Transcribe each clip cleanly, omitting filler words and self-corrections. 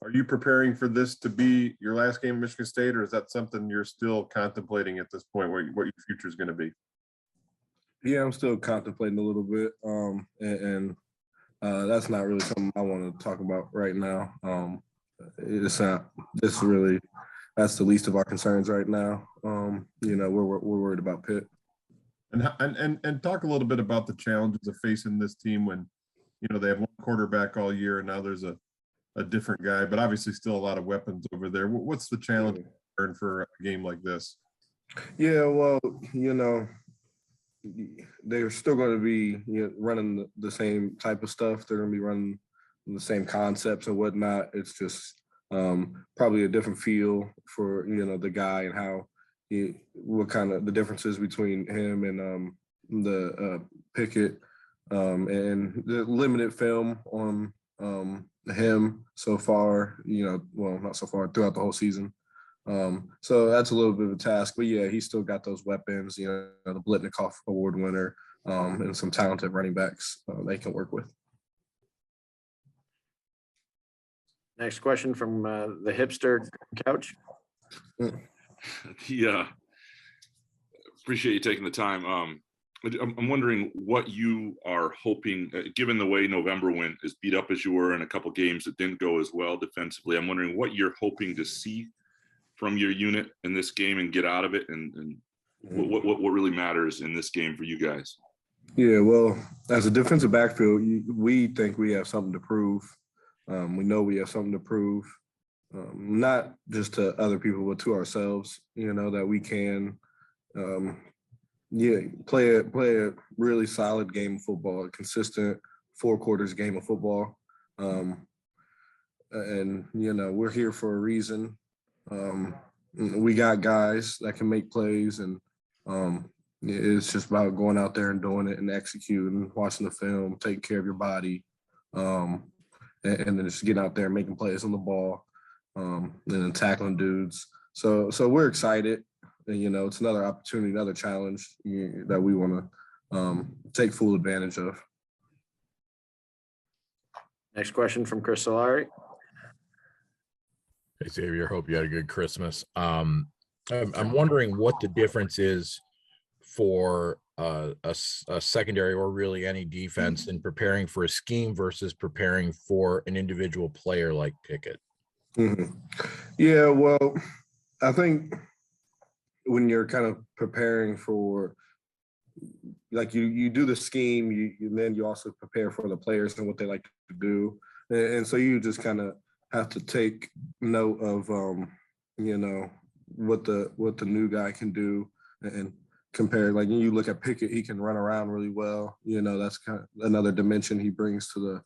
Are you preparing for this to be your last game at Michigan State, or is that something you're still contemplating at this point, what your future is going to be? Yeah, I'm still contemplating a little bit, and that's not really something I want to talk about right now. It's not. This really, that's the least of our concerns right now. We're worried about Pitt. And talk a little bit about the challenges of facing this team when, they have one quarterback all year and now there's a different guy, but obviously still a lot of weapons over there. What's the challenge for a game like this? Yeah, well, they're still going to be running the same type of stuff. They're going to be running the same concepts and whatnot. It's just probably a different feel for the guy and how what kind of the differences between him and the Pickett and the limited film on him so far. Well, not so far, throughout the whole season. So that's a little bit of a task, but yeah, he's still got those weapons, the Blitnikoff Award winner, and some talented running backs they can work with. Next question from the hipster couch. Yeah, appreciate you taking the time. I'm wondering what you are hoping, given the way November went, as beat up as you were in a couple games that didn't go as well defensively. I'm wondering what you're hoping to see from your unit in this game and get out of it, and what really matters in this game for you guys. Yeah, well, as a defensive backfield, we think we have something to prove. We know we have something to prove, not just to other people, but to ourselves, that we can play a really solid game of football, a consistent 4 quarters game of football. And we're here for a reason. We got guys that can make plays, and it's just about going out there and doing it and executing, watching the film, taking care of your body, and then just getting out there and making plays on the ball, and then tackling dudes. So we're excited. And, it's another opportunity, another challenge that we want to take full advantage of. Next question from Chris Solari. Hey, Xavier, hope you had a good Christmas. I'm wondering what the difference is for a secondary or really any defense in preparing for a scheme versus preparing for an individual player like Pickett. Mm-hmm. Yeah, well, I think when you're kind of preparing for, like you do the scheme, and then you also prepare for the players and what they like to do. And so you just kind of have to take note of, what the new guy can do and compare. Like you look at Pickett, he can run around really well. That's kind of another dimension he brings to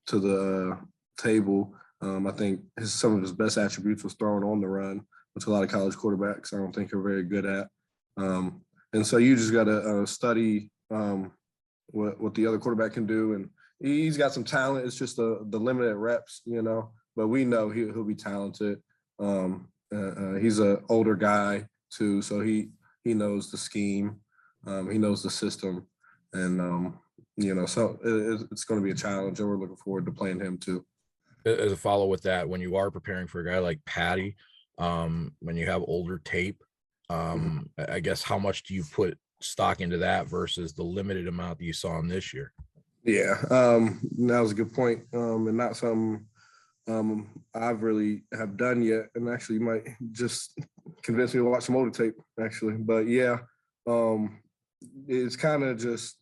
the table. I think some of his best attributes was throwing on the run, which a lot of college quarterbacks I don't think are very good at. And so you just got to study what the other quarterback can do. And he's got some talent. It's just the limited reps, but we know he'll be talented. He's an older guy too, so he knows the scheme. He knows the system. And, so it's going to be a challenge, and we're looking forward to playing him too. As a follow with that, when you are preparing for a guy like Patty, when you have older tape, I guess how much do you put stock into that versus the limited amount that you saw in this year? Yeah, that was a good point, and not something I've really have done yet. And actually, you might just convince me to watch some older tape, actually. But yeah, it's kind of just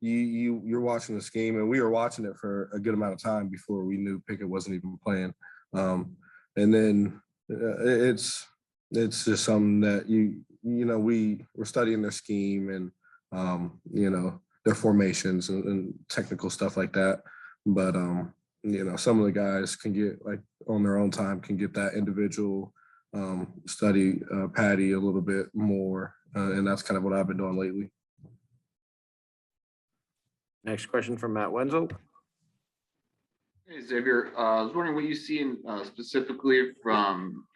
you're watching the scheme, and we were watching it for a good amount of time before we knew Pickett wasn't even playing. And then it's just something that we're studying their scheme and their formations and technical stuff like that. But some of the guys can get, like, on their own time, can get that individual study Patty a little bit more, and that's kind of what I've been doing lately. Next question from Matt Wenzel. Hey, Xavier, I was wondering what you see specifically from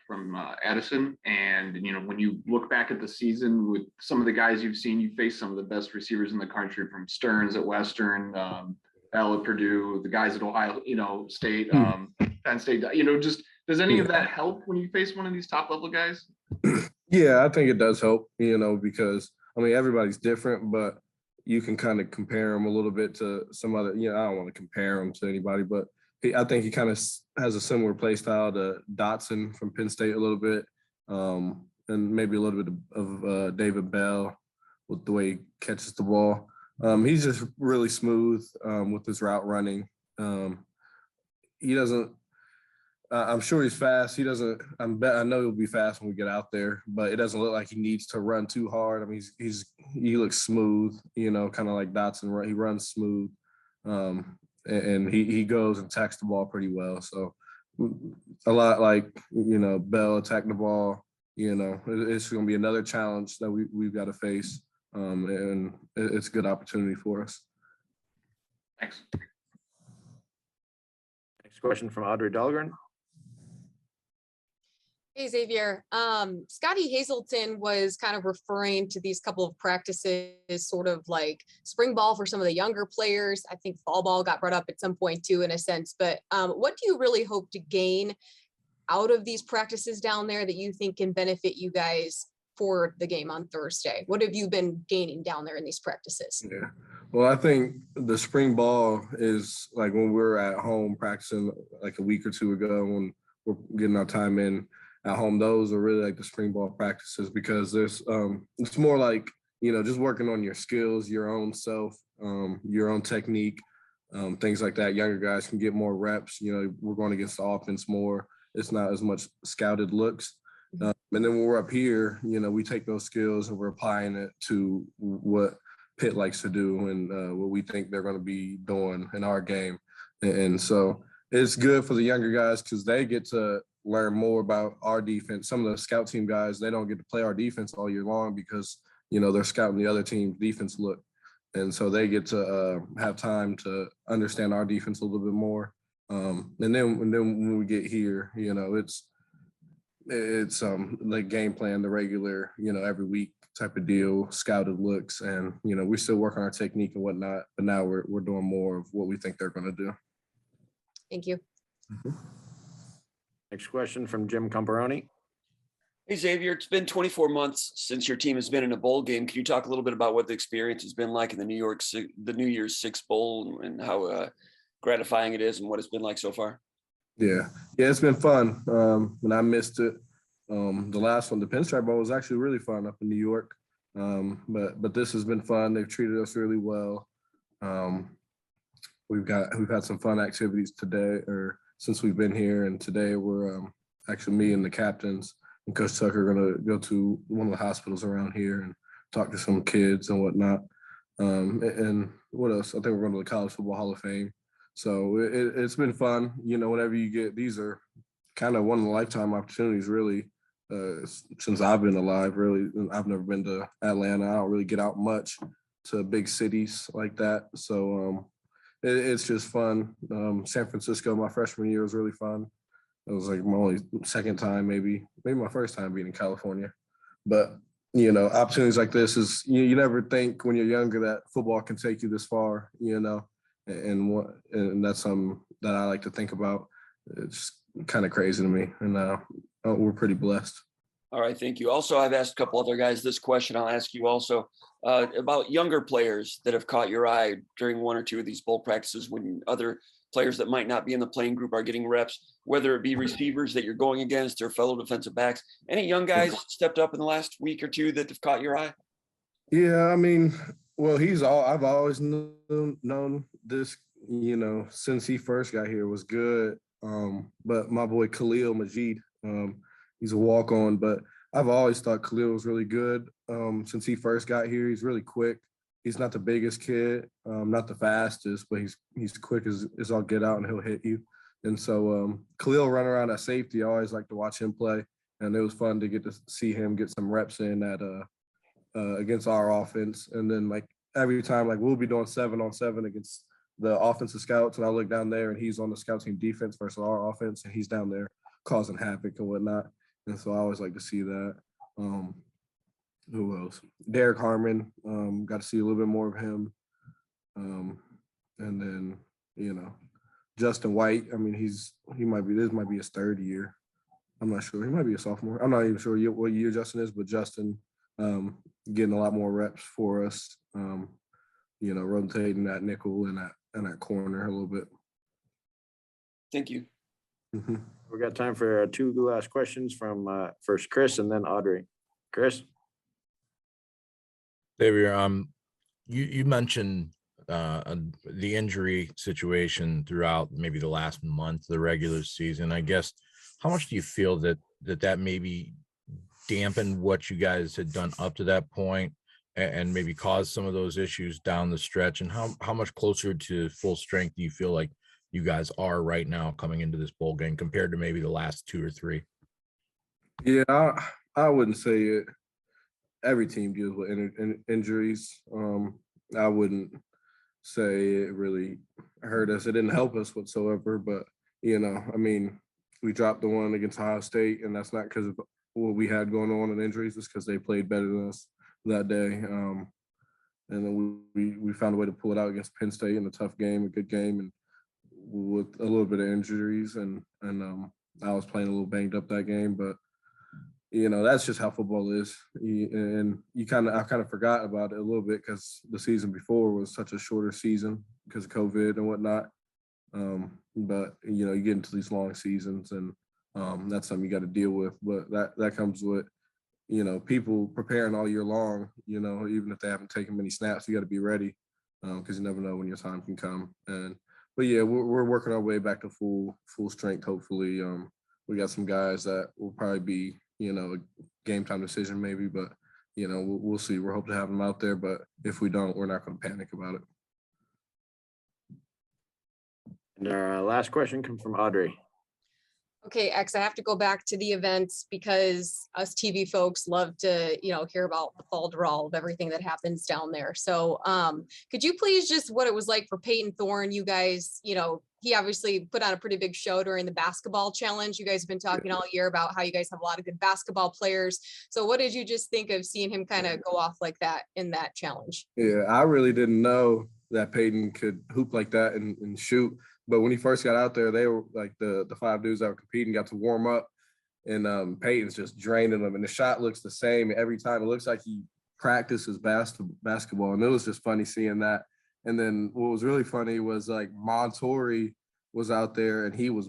Addison, and when you look back at the season with some of the guys you've seen, you face some of the best receivers in the country, from Stearns at Western, Bell at Purdue, the guys at Ohio, State, Penn State. Just Does any of that help when you face one of these top level guys? Yeah, I think it does help, because I mean everybody's different, but you can kind of compare them a little bit to some other. I don't want to compare him to anybody, but I think he kind of has a similar play style to Dotson from Penn State a little bit, and maybe a little bit of David Bell with the way he catches the ball. He's just really smooth with his route running. He doesn't. I'm sure he's fast. He doesn't. I know he'll be fast when we get out there, but it doesn't look like he needs to run too hard. I mean, he looks smooth. Kind of like Dotson. He runs smooth, and he goes and attacks the ball pretty well. So a lot like Bell attack the ball. It's going to be another challenge that we've got to face, and it's a good opportunity for us. Thanks. Next question from Audrey Dahlgren. Hey, Xavier. Scotty Hazelton was kind of referring to these couple of practices, sort of like spring ball for some of the younger players. I think fall ball got brought up at some point too, in a sense. But what do you really hope to gain out of these practices down there that you think can benefit you guys for the game on Thursday? What have you been gaining down there in these practices? Yeah. Well, I think the spring ball is like when we're at home practicing like a week or two ago when we're getting our time in at home. Those are really like the spring ball practices because there's it's more like, just working on your skills, your own self, your own technique, things like that. Younger guys can get more reps. We're going against the offense more. It's not as much scouted looks. And then when we're up here, we take those skills and we're applying it to what Pitt likes to do and what we think they're going to be doing in our game. And so it's good for the younger guys because they get to learn more about our defense. Some of the scout team guys, they don't get to play our defense all year long because, they're scouting the other team's defense look. And so they get to have time to understand our defense a little bit more. And then when we get here, it's like game plan, the regular, every week type of deal, scouted looks, and we still work on our technique and whatnot. But now we're doing more of what we think they're going to do. Thank you. Next question from Jim Camperoni. Hey, Xavier, it's been 24 months since your team has been in a bowl game. Can you talk a little bit about what the experience has been like in the New Year's Six Bowl and how gratifying it is and what it's been like so far? Yeah, it's been fun. And I missed it. The last one, the Pinstripe Bowl, was actually really fun up in New York. But this has been fun. They've treated us really well. We've had some fun activities today, or since we've been here, and today we're actually me and the captains and Coach Tucker are going to go to one of the hospitals around here and talk to some kids and whatnot. And what else? I think we're going to the College Football Hall of Fame. So it's been fun. Whenever you get, these are kind of one of the lifetime opportunities, really, since I've been alive, really. I've never been to Atlanta. I don't really get out much to big cities like that. So it's just fun. San Francisco, my freshman year was really fun. It was like my only second time, maybe my first time being in California. But, opportunities like this is, you never think when you're younger that football can take you this far, and that's something that I like to think about. It's kind of crazy to me, and we're pretty blessed. All right, thank you. Also, I've asked a couple other guys this question. I'll ask you also about younger players that have caught your eye during one or two of these bowl practices when other players that might not be in the playing group are getting reps, whether it be receivers that you're going against or fellow defensive backs. Any young guys stepped up in the last week or two that have caught your eye? Yeah, I mean, well, I've always known this, since he first got here was good. But my boy Khalil Majid, he's a walk-on, but I've always thought Khalil was really good. Since he first got here, he's really quick. He's not the biggest kid, not the fastest, but he's quick as all get out, and he'll hit you. And so Khalil run around at safety. I always like to watch him play, and it was fun to get to see him get some reps in at against our offense. And then like every time, like we'll be doing 7-on-7 against the offensive scouts, and I look down there, and he's on the scout team defense versus our offense, and he's down there causing havoc and whatnot. And so I always like to see that. Who else? Derek Harmon, got to see a little bit more of him. And then, Justin White. I mean, this might be his third year. I'm not sure. He might be a sophomore. I'm not even sure what year Justin is, but Justin getting a lot more reps for us. Rotating that nickel and that corner a little bit. Thank you. Mm-hmm. We got time for two last questions from first Chris and then Audrey. Chris? Xavier, you mentioned the injury situation throughout maybe the last month of the regular season. I guess, how much do you feel that maybe dampened what you guys had done up to that point and maybe caused some of those issues down the stretch? And how much closer to full strength do you feel like you guys are right now coming into this bowl game compared to maybe the last 2 or 3? Yeah, I wouldn't say it. Every team deals with injuries. I wouldn't say it really hurt us. It didn't help us whatsoever, but I mean, we dropped the one against Ohio State, and that's not because of what we had going on in injuries. It's because they played better than us that day. And then we found a way to pull it out against Penn State in a tough game, a good game, and with a little bit of injuries. And I was playing a little banged up that game, but that's just how football is. And I kind of forgot about it a little bit because the season before was such a shorter season because of COVID and whatnot. But you get into these long seasons, and that's something you got to deal with. But that comes with people preparing all year long. Even if they haven't taken many snaps, you got to be ready because you never know when your time can come. But yeah, we're working our way back to full strength. Hopefully, we got some guys that will probably be a game time decision maybe, but we'll see. We're hoping to have them out there, but if we don't, we're not going to panic about it. And our last question comes from Audrey. Okay, X, I have to go back to the events because us TV folks love to, hear about the fall draw of everything that happens down there. So could you please just what it was like for Peyton Thorne? You guys, he obviously put on a pretty big show during the basketball challenge. You guys have been talking all year about how you guys have a lot of good basketball players. So what did you just think of seeing him kind of go off like that in that challenge? Yeah, I really didn't know that Peyton could hoop like that and shoot. But when he first got out there, they were like the 5 dudes that were competing got to warm up, and Peyton's just draining them. And the shot looks the same every time. It looks like he practices basketball, and it was just funny seeing that. And then what was really funny was like Montori was out there, and he was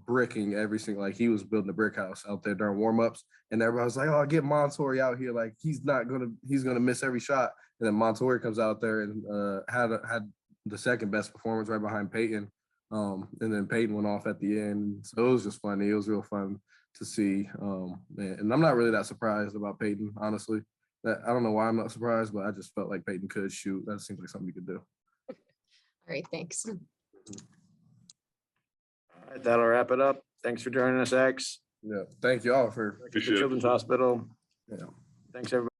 bricking every single, like he was building a brick house out there during warmups, and everybody was like, "Oh, get Montori out here! Like he's gonna miss every shot." And then Montori comes out there and had the second best performance right behind Peyton. And then Peyton went off at the end. So it was just funny. It was real fun to see. And I'm not really that surprised about Peyton, honestly. I don't know why I'm not surprised, but I just felt like Peyton could shoot. That seems like something he could do. All right, thanks. All right, that'll wrap it up. Thanks for joining us, X. Yeah. Thank you all for Children's Hospital. Yeah. Thanks, everybody.